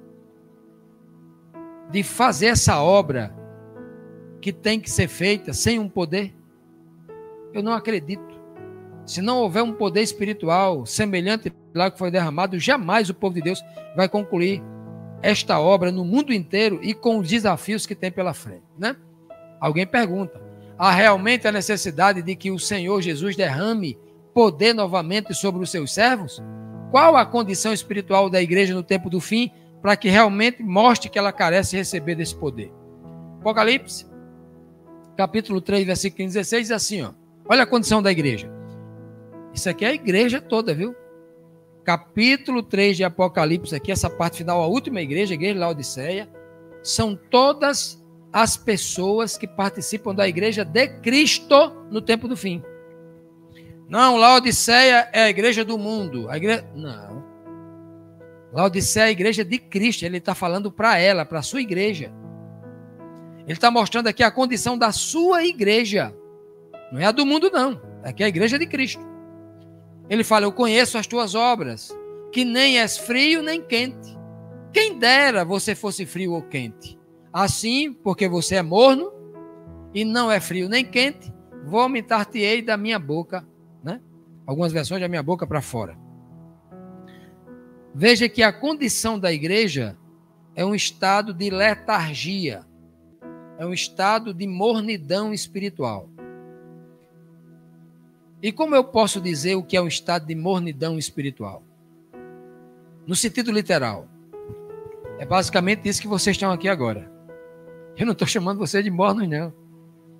de fazer essa obra que tem que ser feita sem um poder? Eu não acredito. Se não houver um poder espiritual semelhante ao que foi derramado, jamais o povo de Deus vai concluir esta obra no mundo inteiro e com os desafios que tem pela frente, né? Alguém pergunta, há realmente a necessidade de que o Senhor Jesus derrame poder novamente sobre os seus servos? Qual a condição espiritual da igreja no tempo do fim para que realmente mostre que ela carece de receber desse poder? Apocalipse, capítulo 3, versículo 16, diz assim, ó, olha a condição da igreja. Isso aqui é a igreja toda, viu? Capítulo 3 de Apocalipse, aqui, essa parte final, a última igreja, a igreja de Laodiceia, são todas as pessoas que participam da igreja de Cristo no tempo do fim. Não, Laodiceia é a igreja do mundo. Não. Laodiceia é a igreja de Cristo. Ele está falando para ela, para a sua igreja. Ele está mostrando aqui a condição da sua igreja. Não é a do mundo, não. Aqui é a igreja de Cristo. Ele fala, eu conheço as tuas obras, que nem és frio nem quente. Quem dera você fosse frio ou quente. Assim, porque você é morno e não é frio nem quente, vomitar-te-ei da minha boca, né? Algumas versões da minha boca para fora. Veja que a condição da igreja é um estado de letargia, é um estado de mornidão espiritual. E como eu posso dizer o que é um estado de mornidão espiritual? No sentido literal. É basicamente isso que vocês estão aqui agora. Eu não estou chamando vocês de mornos, não.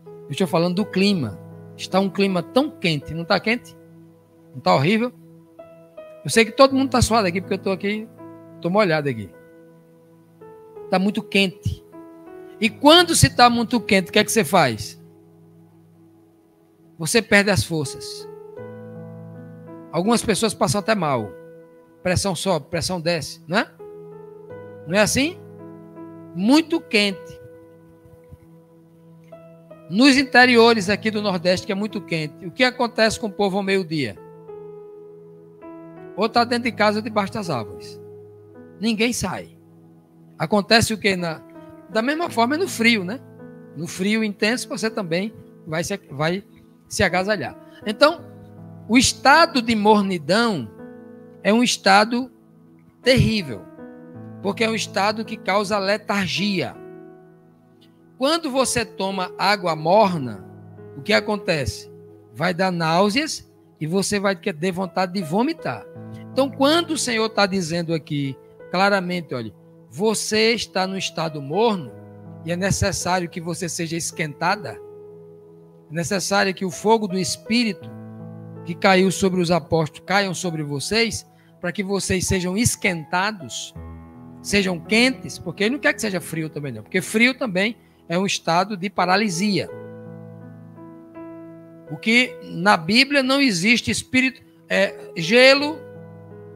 Eu estou falando do clima. Está um clima tão quente. Não está quente? Não está horrível? Eu sei que todo mundo está suado aqui, porque eu estou aqui, estou molhado aqui. Está muito quente. E quando se está muito quente, o que é que você faz? Você perde as forças. Algumas pessoas passam até mal. Pressão sobe, pressão desce, não é? Não é assim? Muito quente. Nos interiores aqui do Nordeste, que é muito quente, o que acontece com o povo ao meio-dia? Ou está dentro de casa ou debaixo das árvores. Ninguém sai. Acontece o que? Da mesma forma no frio, né? No frio intenso você também vai se agasalhar. Então, o estado de mornidão é um estado terrível, porque é um estado que causa letargia. Quando você toma água morna, o que acontece? Vai dar náuseas e você vai ter vontade de vomitar. Então, quando o Senhor está dizendo aqui, claramente, olha, você está no estado morno e é necessário que você seja esquentada. É necessário que o fogo do Espírito que caiu sobre os apóstolos caiam sobre vocês, para que vocês sejam esquentados, sejam quentes, porque ele não quer que seja frio também não, porque frio também é um estado de paralisia. O que na Bíblia não existe espírito, gelo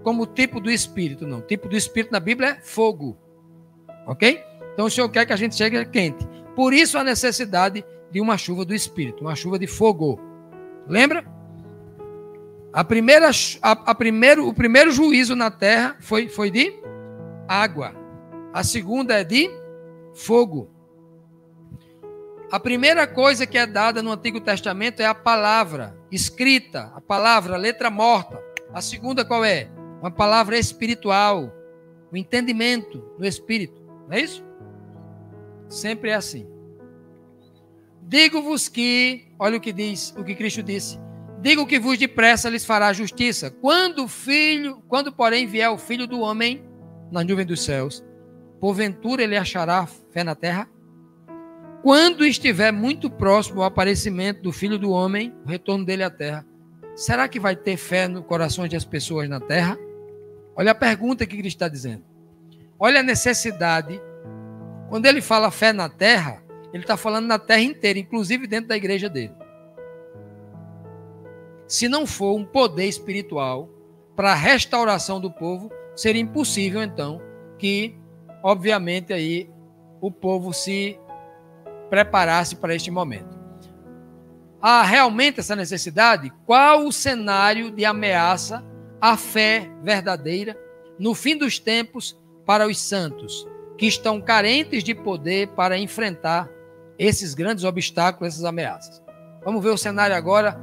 como tipo do Espírito, não. O tipo do Espírito na Bíblia é fogo, ok? Então o Senhor quer que a gente chegue quente. Por isso a necessidade de uma chuva do Espírito, uma chuva de fogo. Lembra? O primeiro juízo na terra foi de água. A segunda é de fogo. A primeira coisa que é dada no Antigo Testamento é a palavra escrita, a palavra, a letra morta. A segunda qual é? Uma palavra espiritual, o entendimento no Espírito. Não é isso? Sempre é assim. Digo-vos que, olha o que diz, o que Cristo disse. Digo que vos depressa lhes fará justiça. Quando, porém, vier o Filho do Homem nas nuvens dos céus, porventura ele achará fé na terra? Quando estiver muito próximo ao aparecimento do Filho do Homem, o retorno dele à terra, será que vai ter fé no coração das pessoas na terra? Olha a pergunta que Cristo está dizendo. Olha a necessidade. Quando ele fala fé na terra, ele está falando na terra inteira, inclusive dentro da igreja dele. Se não for um poder espiritual para a restauração do povo, seria impossível, então, que, obviamente, aí o povo se preparasse para este momento. Há realmente essa necessidade? Qual o cenário de ameaça à fé verdadeira no fim dos tempos para os santos, que estão carentes de poder para enfrentar esses grandes obstáculos, essas ameaças? Vamos ver o cenário agora,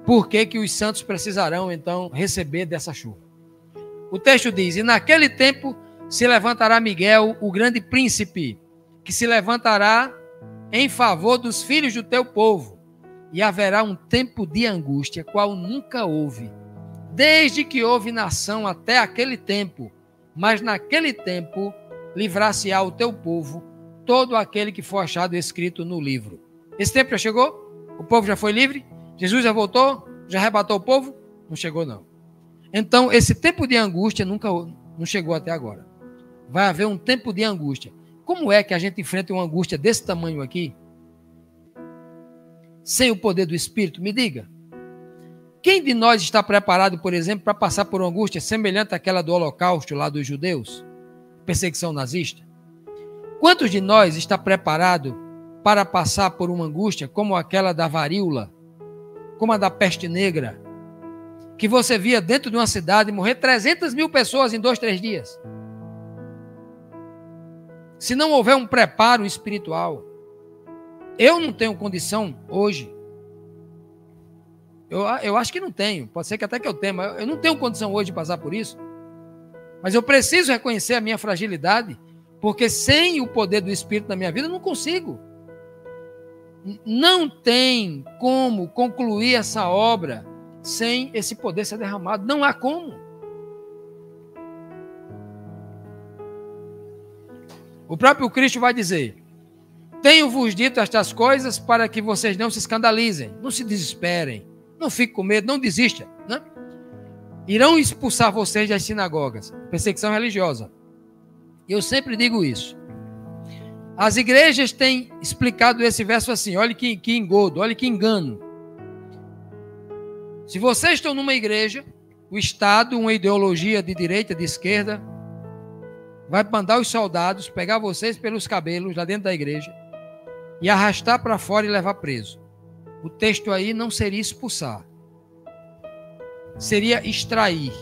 por que os santos precisarão, então, receber dessa chuva. O texto diz, e naquele tempo se levantará Miguel, o grande príncipe, que se levantará em favor dos filhos do teu povo, e haverá um tempo de angústia, qual nunca houve, desde que houve nação até aquele tempo, mas naquele tempo livrar-se-á o teu povo, todo aquele que for achado escrito no livro. Esse tempo já chegou? O povo já foi livre? Jesus já voltou? Já arrebatou o povo? Não chegou, não. Então, esse tempo de angústia não chegou até agora. Vai haver um tempo de angústia. Como é que a gente enfrenta uma angústia desse tamanho aqui, sem o poder do Espírito? Me diga. Quem de nós está preparado, por exemplo, para passar por uma angústia semelhante àquela do Holocausto lá dos judeus? Perseguição nazista? Quantos de nós está preparado para passar por uma angústia como aquela da varíola, como a da peste negra, que você via dentro de uma cidade morrer 300 mil pessoas em 2, 3 dias? Se não houver um preparo espiritual, eu não tenho condição hoje. Eu acho que não tenho. Pode ser que até que eu tenha, mas eu não tenho condição hoje de passar por isso. Mas eu preciso reconhecer a minha fragilidade, porque sem o poder do Espírito na minha vida, eu não consigo. Não tem como concluir essa obra sem esse poder ser derramado. Não há como. O próprio Cristo vai dizer, tenho-vos dito estas coisas para que vocês não se escandalizem, não se desesperem, não fiquem com medo, não desistam. Né? Irão expulsar vocês das sinagogas, perseguição religiosa. Eu sempre digo isso. As igrejas têm explicado esse verso assim, olha que engodo, olha que engano. Se vocês estão numa igreja, o Estado, uma ideologia de direita, de esquerda, vai mandar os soldados pegar vocês pelos cabelos lá dentro da igreja e arrastar para fora e levar preso. O texto aí não seria expulsar. Seria extrair,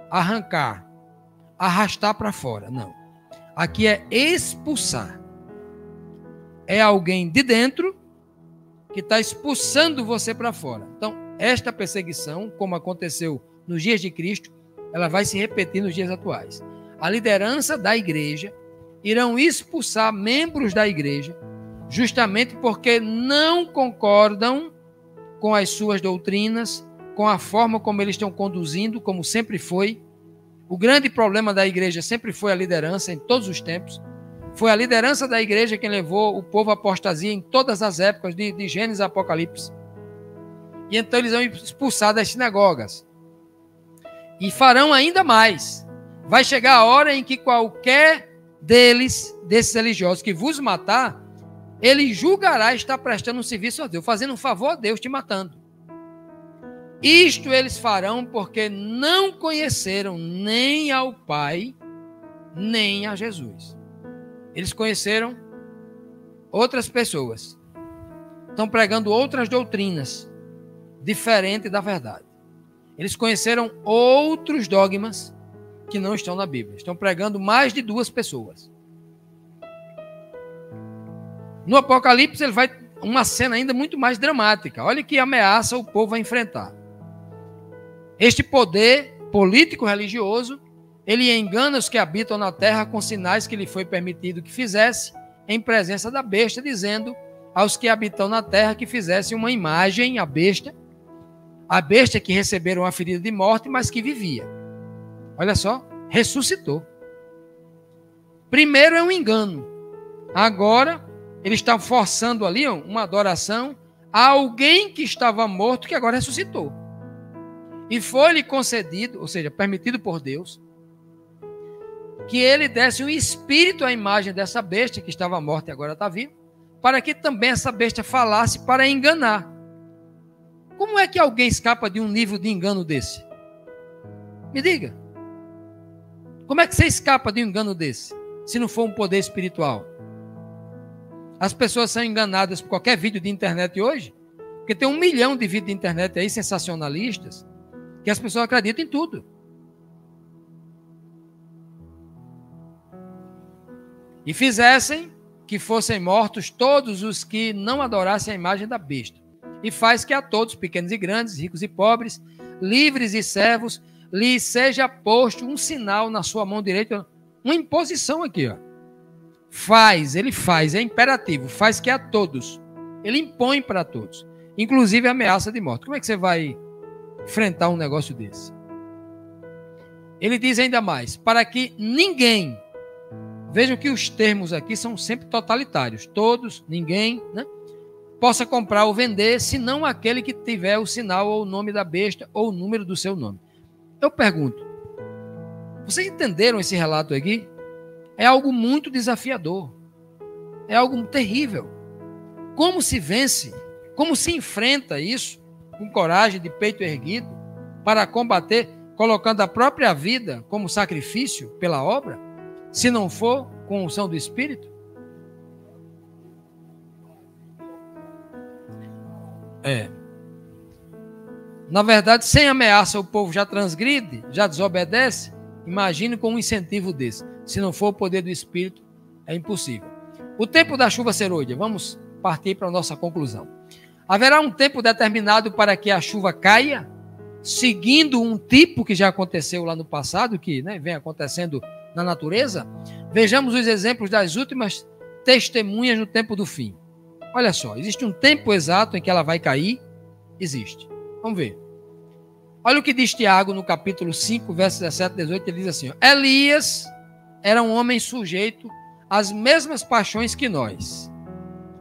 arrancar, arrastar para fora. Não. Aqui é expulsar. É alguém de dentro que está expulsando você para fora. Então, esta perseguição, como aconteceu nos dias de Cristo, ela vai se repetir nos dias atuais. A liderança da igreja irão expulsar membros da igreja justamente porque não concordam com as suas doutrinas, com a forma como eles estão conduzindo, como sempre foi, O grande problema da igreja sempre foi a liderança, em todos os tempos. Foi a liderança da igreja quem levou o povo à apostasia em todas as épocas, de Gênesis a Apocalipse. E então eles vão expulsar das sinagogas. E farão ainda mais. Vai chegar a hora em que qualquer desses religiosos que vos matar, ele julgará estar prestando um serviço a Deus, fazendo um favor a Deus, te matando. Isto eles farão porque não conheceram nem ao Pai, nem a Jesus. Eles conheceram outras pessoas. Estão pregando outras doutrinas, diferentes da verdade. Eles conheceram outros dogmas que não estão na Bíblia. Estão pregando mais de 2 pessoas. No Apocalipse, ele vai uma cena ainda muito mais dramática. Olha que ameaça o povo vai enfrentar. Este poder político-religioso, ele engana os que habitam na terra com sinais que lhe foi permitido que fizesse em presença da besta, dizendo aos que habitam na terra que fizessem uma imagem, a besta que receberam a ferida de morte, mas que vivia. Olha só, ressuscitou. Primeiro é um engano. Agora, ele está forçando ali uma adoração a alguém que estava morto, que agora ressuscitou. E foi-lhe concedido, ou seja, permitido por Deus, que ele desse um espírito à imagem dessa besta que estava morta e agora está viva, para que também essa besta falasse para enganar. Como é que alguém escapa de um nível de engano desse? Me diga. Como é que você escapa de um engano desse, se não for um poder espiritual? As pessoas são enganadas por qualquer vídeo de internet hoje, porque tem 1 milhão de vídeos de internet aí sensacionalistas, que as pessoas acreditam em tudo. E fizessem que fossem mortos todos os que não adorassem a imagem da besta. E faz que a todos, pequenos e grandes, ricos e pobres, livres e servos, lhe seja posto um sinal na sua mão direita, uma imposição aqui, ó. Ele faz, é imperativo, faz que a todos, ele impõe para todos, inclusive a ameaça de morte. Como é que você vai enfrentar um negócio desse? Ele diz ainda mais, para que ninguém, vejam que os termos aqui são sempre totalitários, todos, ninguém, né, possa comprar ou vender, senão aquele que tiver o sinal ou o nome da besta ou o número do seu nome. Eu pergunto, vocês entenderam esse relato aqui? É algo muito desafiador, é algo terrível. Como se vence, como se enfrenta isso com coragem, de peito erguido, para combater, colocando a própria vida como sacrifício pela obra, se não for com unção do Espírito? Na verdade, sem ameaça o povo já transgride, já desobedece. Imagine com um incentivo desse. Se não for o poder do Espírito, é impossível. O tempo da chuva serôdia, vamos partir para a nossa conclusão. Haverá um tempo determinado para que a chuva caia, seguindo um tipo que já aconteceu lá no passado, que, né, vem acontecendo na natureza. Vejamos os exemplos das últimas testemunhas no tempo do fim. Olha só, existe um tempo exato em que ela vai cair? Existe. Vamos ver. Olha o que diz Tiago no capítulo 5, versos 17 e 18, ele diz assim, ó, Elias era um homem sujeito às mesmas paixões que nós.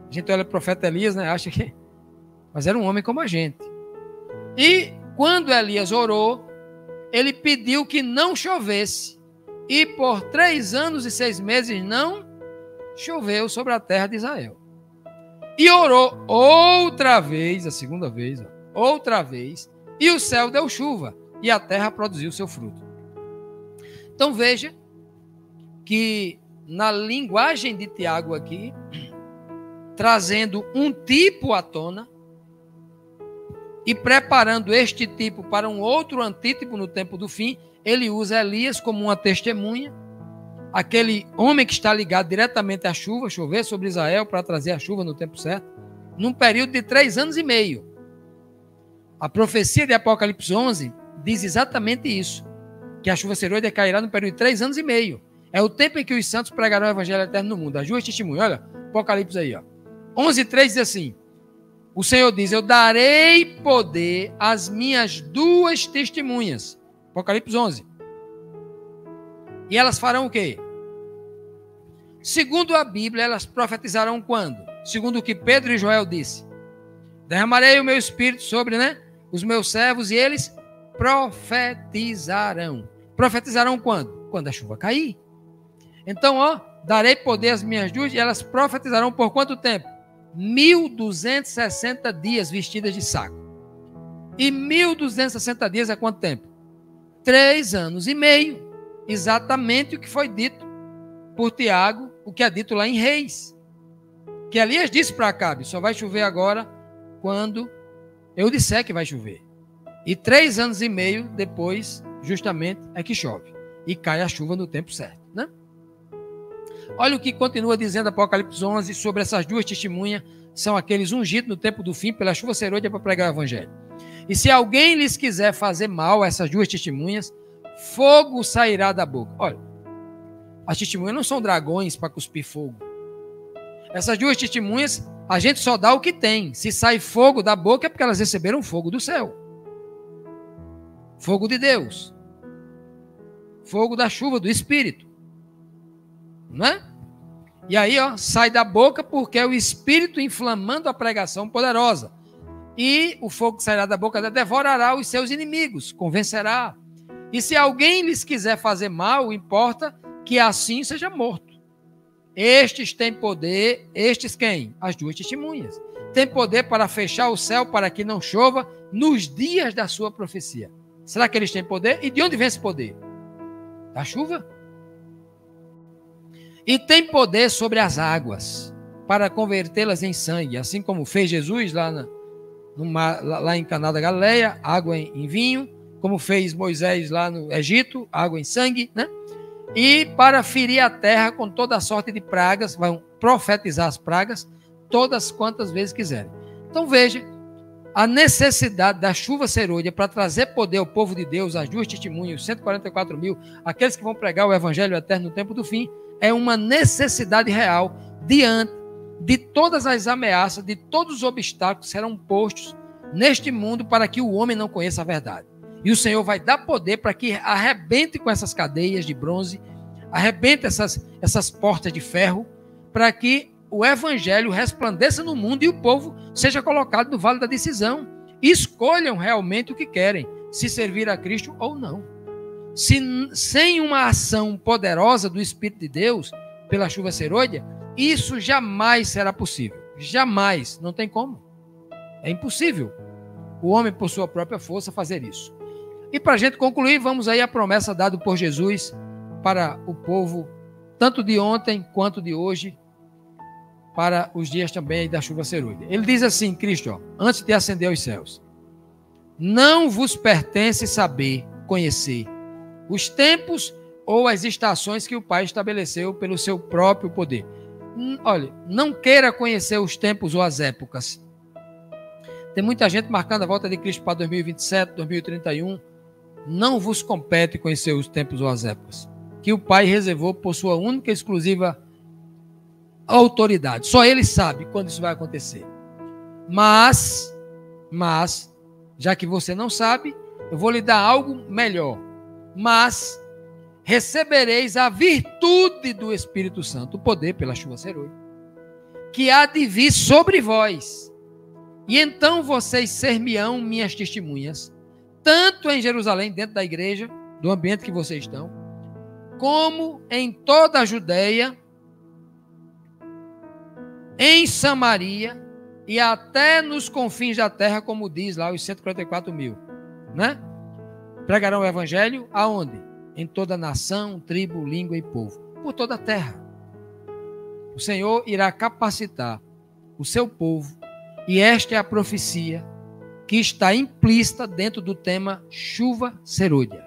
A gente olha o profeta Elias, né, acha que... Mas era um homem como a gente. E quando Elias orou, ele pediu que não chovesse. E por 3 anos e 6 meses não choveu sobre a terra de Israel. E orou outra vez, a segunda vez, outra vez, e o céu deu chuva, e a terra produziu seu fruto. Então veja que na linguagem de Tiago aqui, trazendo um tipo à tona, e preparando este tipo para um outro antítipo no tempo do fim, ele usa Elias como uma testemunha, aquele homem que está ligado diretamente à chuva, chover sobre Israel para trazer a chuva no tempo certo, num período de 3 anos e meio. A profecia de Apocalipse 11 diz exatamente isso, que a chuva serôdia cairá no período de 3 anos e meio. É o tempo em que os santos pregarão o evangelho eterno no mundo. As duas testemunhas, olha, Apocalipse aí, ó. 11:3 diz assim, o Senhor diz, eu darei poder às minhas 2 testemunhas. Apocalipse 11. E elas farão o quê? Segundo a Bíblia, elas profetizarão quando? Segundo o que Pedro e Joel disse. Derramarei o meu espírito sobre, os meus servos e eles profetizarão. Profetizarão quando? Quando a chuva cair. Então, darei poder às minhas duas e elas profetizarão por quanto tempo? 1260 dias vestidas de saco. E 1260 dias é quanto tempo? 3 anos e meio. Exatamente o que foi dito por Tiago, o que é dito lá em Reis. Que Elias disse para Acabe, só vai chover agora quando eu disser que vai chover. E 3 anos e meio depois, justamente, é que chove. E cai a chuva no tempo certo, né? Olha o que continua dizendo Apocalipse 11 sobre essas duas testemunhas. São aqueles ungidos no tempo do fim pela chuva serôdia para pregar o evangelho. E se alguém lhes quiser fazer mal a essas duas testemunhas, fogo sairá da boca. Olha, as testemunhas não são dragões para cuspir fogo. Essas duas testemunhas, a gente só dá o que tem. Se sai fogo da boca é porque elas receberam fogo do céu. Fogo de Deus. Fogo da chuva, do Espírito. Não é? E aí, sai da boca porque é o Espírito inflamando a pregação poderosa. E o fogo que sairá da boca devorará os seus inimigos, convencerá. E se alguém lhes quiser fazer mal, importa que assim seja morto. Estes têm poder, estes quem? As duas testemunhas. Tem poder para fechar o céu para que não chova nos dias da sua profecia. Será que eles têm poder? E de onde vem esse poder? Da chuva. E tem poder sobre as águas para convertê-las em sangue, assim como fez Jesus lá em Caná da Galileia, água em vinho, como fez Moisés lá no Egito, água em sangue, né? E para ferir a terra com toda a sorte de pragas, vão profetizar as pragas todas quantas vezes quiserem. Então veja, a necessidade da chuva serôdia para trazer poder ao povo de Deus, as duas testemunhas, 144 mil, aqueles que vão pregar o evangelho eterno no tempo do fim, é uma necessidade real diante de todas as ameaças, de todos os obstáculos que serão postos neste mundo para que o homem não conheça a verdade. E o Senhor vai dar poder para que arrebente com essas cadeias de bronze, arrebente essas portas de ferro, para que o evangelho resplandeça no mundo e o povo seja colocado no vale da decisão. Escolham realmente o que querem, se servir a Cristo ou não. Sem uma ação poderosa do Espírito de Deus, pela chuva serôdia, isso jamais será possível. Jamais, não tem como. É impossível o homem, por sua própria força, fazer isso. E para a gente concluir, vamos aí à promessa dada por Jesus para o povo, tanto de ontem quanto de hoje, para os dias também da chuva serôdia. Ele diz assim, Cristo, antes de ascender aos céus: não vos pertence saber, conhecer os tempos ou as estações que o Pai estabeleceu pelo seu próprio poder. Olha, não queira conhecer os tempos ou as épocas. Tem muita gente marcando a volta de Cristo para 2027, 2031. Não vos compete conhecer os tempos ou as épocas que o Pai reservou por sua única e exclusiva autoridade. Só Ele sabe quando isso vai acontecer. Mas, já que você não sabe, eu vou lhe dar algo melhor. Mas recebereis a virtude do Espírito Santo, o poder pela chuva serôdia, que há de vir sobre vós. E então vocês ser-me-ão minhas testemunhas, tanto em Jerusalém, dentro da igreja, do ambiente que vocês estão, como em toda a Judeia, em Samaria e até nos confins da terra, como diz lá os 144 mil, né? Pregarão o evangelho aonde? Em toda nação, tribo, língua e povo, por toda a terra. O Senhor irá capacitar o seu povo, e esta é a profecia que está implícita dentro do tema chuva serôdia.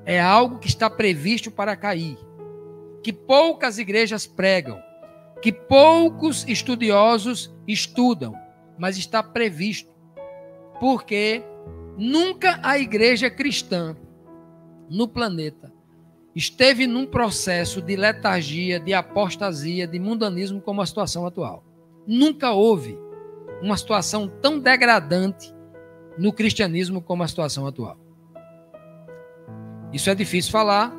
É algo que está previsto para cair, que poucas igrejas pregam, que poucos estudiosos estudam, mas está previsto, porque nunca a igreja cristã no planeta esteve num processo de letargia, de apostasia, de mundanismo como a situação atual. Nunca houve uma situação tão degradante no cristianismo como a situação atual. Isso é difícil falar,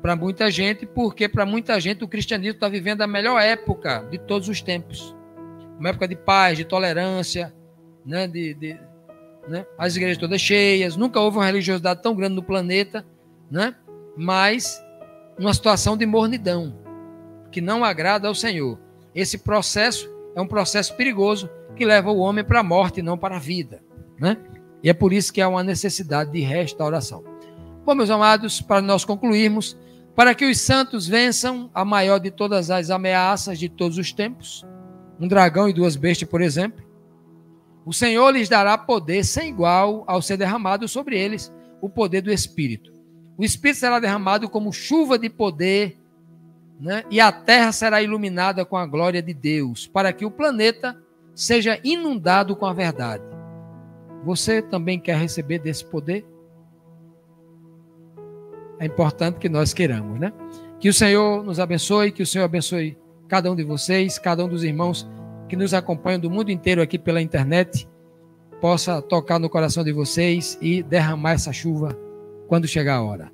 para muita gente, porque para muita gente o cristianismo está vivendo a melhor época de todos os tempos. Uma época de paz, de tolerância, né, né, as igrejas todas cheias, nunca houve uma religiosidade tão grande no planeta, né, mas uma situação de mornidão, que não agrada ao Senhor. Esse processo é um processo perigoso que leva o homem para a morte e não para a vida, né? E é por isso que há uma necessidade de restauração. Bom, meus amados, para nós concluirmos, para que os santos vençam a maior de todas as ameaças de todos os tempos, um dragão e 2 bestas, por exemplo, o Senhor lhes dará poder sem igual ao ser derramado sobre eles o poder do Espírito. O Espírito será derramado como chuva de poder, né? E a terra será iluminada com a glória de Deus, para que o planeta seja inundado com a verdade. Você também quer receber desse poder? É importante que nós queiramos, né? Que o Senhor nos abençoe, que o Senhor abençoe cada um de vocês, cada um dos irmãos que nos acompanham do mundo inteiro aqui pela internet, possa tocar no coração de vocês e derramar essa chuva quando chegar a hora.